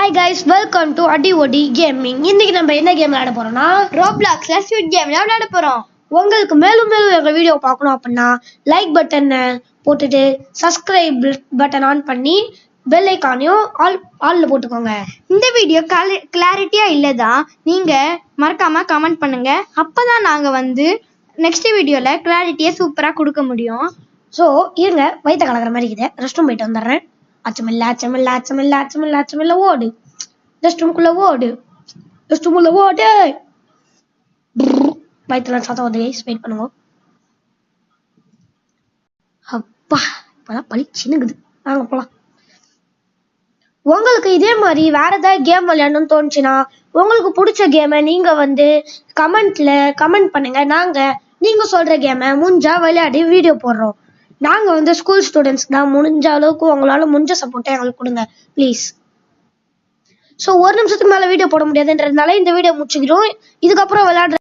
Hi guys, welcome to அடி ஒடி gaming. இன்னைக்கு நம்ம என்ன கேம் விளையாட போறோம்னா ரோப்ளாக்ஸ்ல ஸ்வீட் கேம் விளையாட போறோம். உங்களுக்கு மேலும் எங்க வீடியோ பார்க்கணும் அப்படின்னா லைக் பட்டனை போட்டுட்டு சப்ஸ்கிரைப் பட்டன் ஆன் பண்ணி பெல் ஐக்கானையும் ஆல்ல போட்டுக்கோங்க. இந்த வீடியோ கிளாரிட்டியா இல்லதான் நீங்க மறக்காம கமெண்ட் பண்ணுங்க. அப்பதான் நாங்க நெக்ஸ்ட் வீடியோல கிளாரிட்டியா சூப்பரா கொடுக்க முடியும். ஸோ இருங்க, வயிற்ற கலக்கிற மாதிரி இருக்குது. ரெஸ்ட் ரூம் போயிட்டு வந்துடுறேன். அச்சமில்ல ஓடு. ரெஸ்ட் ரூமுக்குள்ள ஓடு. வயிற்றுல சத்தம் வந்து வெயிட் பண்ணுங்க. அப்பா, இப்பதான் பழி சின்னுக்குது. வாங்க போலாம். உங்களுக்கு இதே மாதிரி வேற ஏதாவது கேம் விளையாடணும்னு தோணுச்சுன்னா உங்களுக்கு பிடிச்ச கேமை நீங்க கமெண்ட் பண்ணுங்க. நீங்க சொல்ற கேமை முடிஞ்சா விளையாடி வீடியோ போடுறோம். நாங்க ஸ்கூல் ஸ்டூடெண்ட்ஸ் தான். முடிஞ்ச அளவுக்கு உங்களால முடிஞ்ச சப்போர்ட்டை எங்களுக்கு கொடுங்க ப்ளீஸ். ஸோ ஒரு நிமிஷத்துக்கு மேல வீடியோ போட முடியாதுன்றதுனால இந்த வீடியோ முடிச்சுக்கிறோம். இதுக்கப்புறம் விளையாடுற